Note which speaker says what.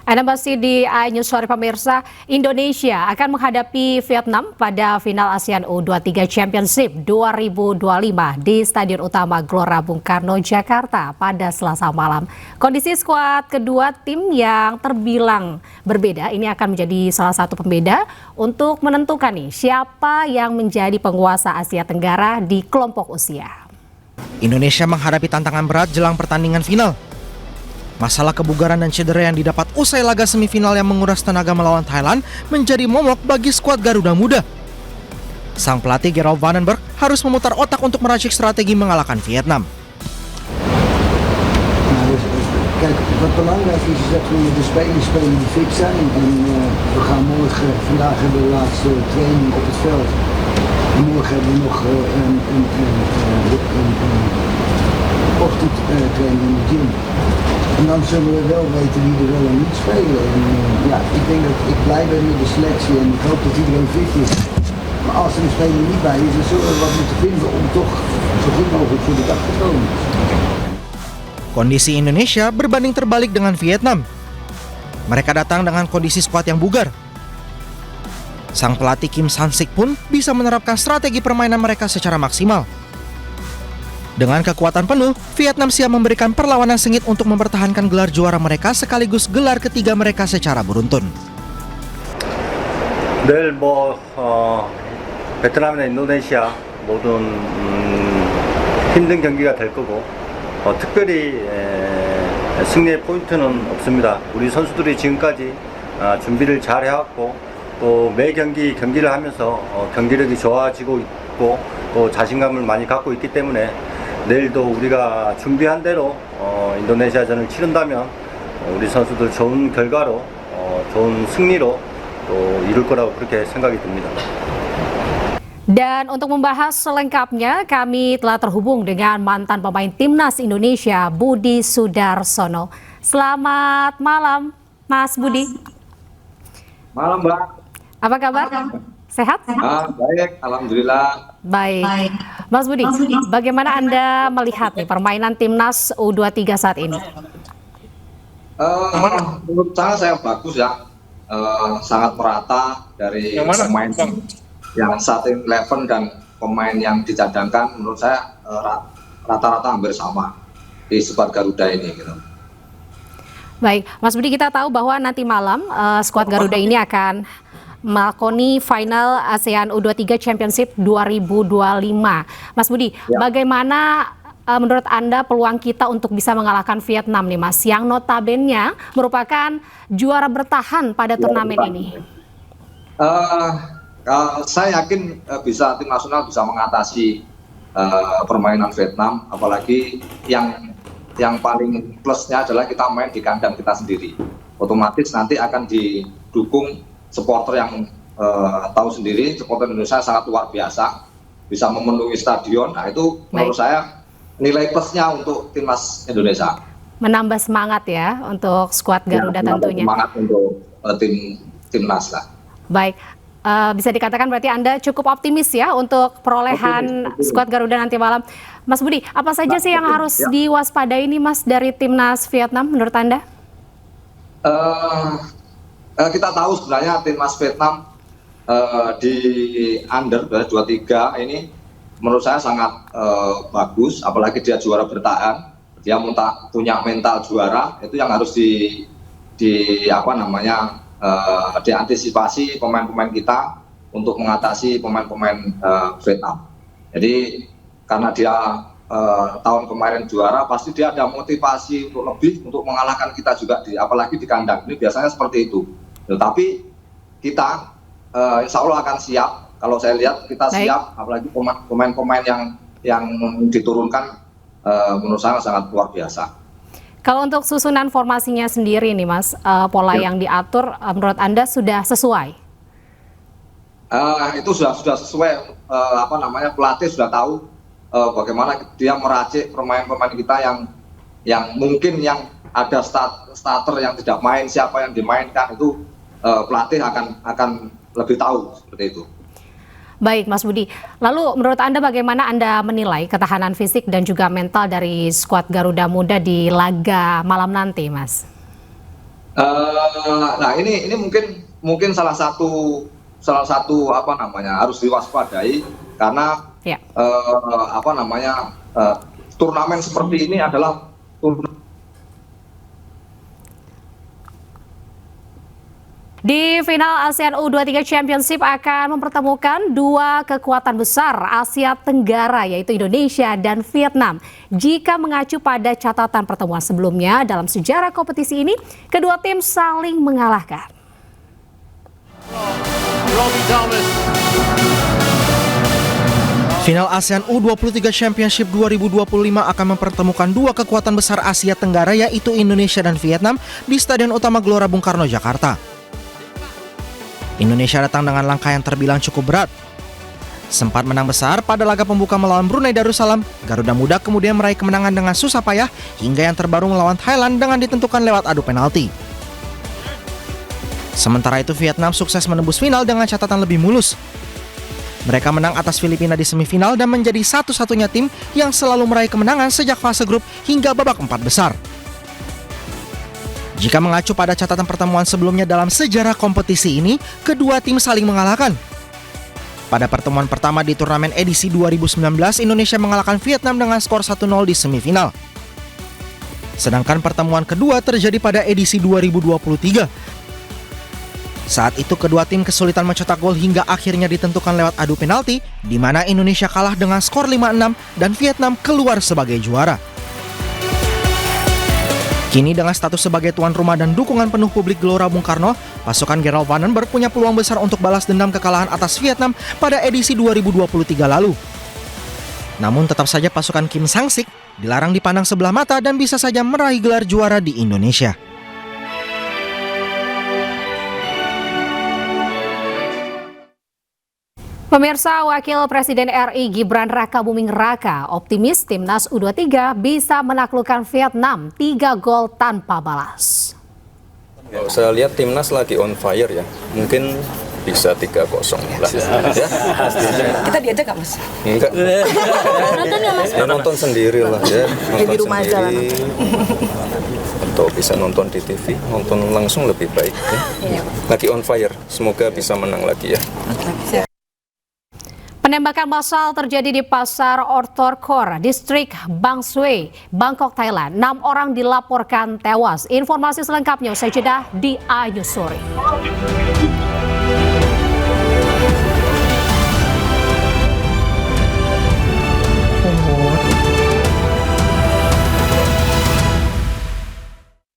Speaker 1: Anda masih di iNews Sore pemirsa. Indonesia akan menghadapi Vietnam pada final ASEAN U23 Championship 2025 di Stadion Utama Gelora Bung Karno, Jakarta pada Selasa malam. Kondisi skuad kedua tim yang terbilang berbeda ini akan menjadi salah satu pembeda untuk menentukan siapa yang menjadi penguasa Asia Tenggara di kelompok usia.
Speaker 2: Indonesia menghadapi tantangan berat jelang pertandingan final. Masalah kebugaran dan cedera yang didapat usai laga semifinal yang menguras tenaga melawan Thailand menjadi momok bagi skuad Garuda Muda. Sang pelatih Gerald Vandenberg harus memutar otak untuk meracik strategi mengalahkan Vietnam.
Speaker 3: Kijk, wat belangrijk is dat we de spelers fit zijn en we gaan vandaag hebben we de laatste training op het veld. En morgen hebben we nog een ochtendtraining in de gym. En dan zullen we wel weten wie er wel en niet spelen. En ik denk dat ik blij ben met de selectie en ik hoop dat iedereen fit is. Maar als er een speler niet bij is, dan zullen we wat moeten vinden om toch zo goed mogelijk voor de dag te komen.
Speaker 2: Kondisi Indonesia berbanding terbalik dengan Vietnam. Mereka datang dengan kondisi skuad yang bugar. Sang pelatih Kim San-sik pun bisa menerapkan strategi permainan mereka secara maksimal. Dengan kekuatan penuh, Vietnam siap memberikan perlawanan sengit untuk mempertahankan gelar juara mereka sekaligus gelar ketiga mereka secara beruntun.
Speaker 4: 내일 베트남이나 인도네시아 모든 힘든 경기가 될 거고 특별히 승리의 포인트는 없습니다. 우리 선수들이 지금까지 준비를 잘 해왔고 또 매 경기를 하면서 경기력이 좋아지고 있고 또 자신감을 많이 갖고 있기 때문에 내일도 우리가 준비한 대로 인도네시아전을 치른다면 우리 선수들 좋은 결과로 좋은 승리로 또 이룰 거라고 그렇게 생각이 듭니다.
Speaker 1: Dan untuk membahas selengkapnya, kami telah terhubung dengan mantan pemain Timnas Indonesia, Budi Sudarsono. Selamat malam, Mas Budi.
Speaker 5: Malam, Mbak.
Speaker 1: Apa kabar? Sehat?
Speaker 5: Baik, alhamdulillah.
Speaker 1: Baik. Mas Budi, bagaimana Anda melihat permainan Timnas U23 saat ini?
Speaker 5: Menurut saya bagus ya. Sangat merata dari pemain yang starting 11 dan pemain yang dicadangkan, menurut saya rata-rata hampir sama di skuad Garuda ini gitu.
Speaker 1: Baik, Mas Budi, kita tahu bahwa nanti malam skuad Garuda ini akan melakoni final ASEAN U23 Championship 2025. Mas Budi, bagaimana menurut Anda peluang kita untuk bisa mengalahkan Vietnam nih, Mas, yang notabene merupakan juara bertahan pada turnamen ini?
Speaker 5: Saya yakin tim nasional bisa mengatasi permainan Vietnam, apalagi yang paling plusnya adalah kita main di kandang kita sendiri. Otomatis nanti akan didukung supporter yang tahu sendiri, supporter Indonesia sangat luar biasa, bisa memenuhi stadion. Nah itu menurut saya nilai plusnya untuk timnas Indonesia.
Speaker 1: Menambah semangat ya untuk skuad Garuda tentunya.
Speaker 5: Semangat untuk timnas lah.
Speaker 1: Baik, bisa dikatakan berarti Anda cukup optimis ya untuk perolehan skuad Garuda nanti malam. Mas Budi, apa saja sih yang harus diwaspadai nih, Mas, dari timnas Vietnam menurut Anda?
Speaker 5: Kita tahu sebenarnya timnas Vietnam di under 23 ini menurut saya sangat bagus, apalagi dia juara bertahan, dia punya mental juara, itu yang harus diantisipasi pemain-pemain kita untuk mengatasi pemain-pemain Vietnam. Jadi karena dia tahun kemarin juara, pasti dia ada motivasi untuk lebih untuk mengalahkan kita juga apalagi di kandang. Ini biasanya seperti itu. Tetapi kita insya Allah akan siap. Kalau saya lihat kita siap, apalagi pemain-pemain yang diturunkan menurut saya sangat luar biasa.
Speaker 1: Kalau untuk susunan formasinya sendiri nih, Mas, pola yang diatur menurut Anda sudah sesuai?
Speaker 5: Itu sudah sesuai. Pelatih sudah tahu bagaimana dia meracik pemain-pemain kita yang mungkin yang ada starter yang tidak main, siapa yang dimainkan itu pelatih akan lebih tahu seperti itu.
Speaker 1: Baik, Mas Budi. Lalu menurut Anda bagaimana Anda menilai ketahanan fisik dan juga mental dari skuad Garuda Muda di laga malam nanti, Mas?
Speaker 5: Nah ini mungkin salah satu apa namanya harus diwaspadai karena
Speaker 1: Ya.
Speaker 5: Turnamen seperti ini adalah
Speaker 1: Di final ASEAN U23 Championship akan mempertemukan dua kekuatan besar Asia Tenggara yaitu Indonesia dan Vietnam. Jika mengacu pada catatan pertemuan sebelumnya dalam sejarah kompetisi ini, kedua tim saling mengalahkan.
Speaker 2: Final ASEAN U23 Championship 2025 akan mempertemukan dua kekuatan besar Asia Tenggara yaitu Indonesia dan Vietnam di Stadion Utama Gelora Bung Karno, Jakarta. Indonesia datang dengan langkah yang terbilang cukup berat. Sempat menang besar pada laga pembuka melawan Brunei Darussalam, Garuda Muda kemudian meraih kemenangan dengan susah payah hingga yang terbaru melawan Thailand dengan ditentukan lewat adu penalti. Sementara itu Vietnam sukses menembus final dengan catatan lebih mulus. Mereka menang atas Filipina di semifinal dan menjadi satu-satunya tim yang selalu meraih kemenangan sejak fase grup hingga babak 4 besar. Jika mengacu pada catatan pertemuan sebelumnya dalam sejarah kompetisi ini, kedua tim saling mengalahkan. Pada pertemuan pertama di turnamen edisi 2019, Indonesia mengalahkan Vietnam dengan skor 1-0 di semifinal. Sedangkan pertemuan kedua terjadi pada edisi 2023. Saat itu kedua tim kesulitan mencetak gol hingga akhirnya ditentukan lewat adu penalti, di mana Indonesia kalah dengan skor 5-6 dan Vietnam keluar sebagai juara. Kini dengan status sebagai tuan rumah dan dukungan penuh publik Gelora Bung Karno, pasukan Gerald Vandenberg punya peluang besar untuk balas dendam kekalahan atas Vietnam pada edisi 2023 lalu. Namun tetap saja pasukan Kim Sang-sik dilarang dipandang sebelah mata dan bisa saja meraih gelar juara di Indonesia.
Speaker 1: Pemirsa, Wakil Presiden RI Gibran Rakabuming Raka optimis timnas U23 bisa menaklukkan Vietnam 3 gol tanpa balas.
Speaker 6: Kalau saya lihat timnas lagi on fire ya, mungkin bisa 3-0 lah. Ya,
Speaker 7: Kita diajak nggak, Mas?
Speaker 6: enggak.
Speaker 7: Nonton nggak, Mas?
Speaker 6: Ya nonton sendiri lah ya, nonton
Speaker 7: di rumah aja lah.
Speaker 6: sendiri. Atau bisa nonton di TV, nonton langsung lebih baik. Ya. Lagi on fire, semoga bisa menang lagi ya.
Speaker 1: Penembakan massal terjadi di Pasar Ortorkor, Distrik Bang Sue, Bangkok, Thailand. 6 orang dilaporkan tewas. Informasi selengkapnya usai jeda di iNews Sore.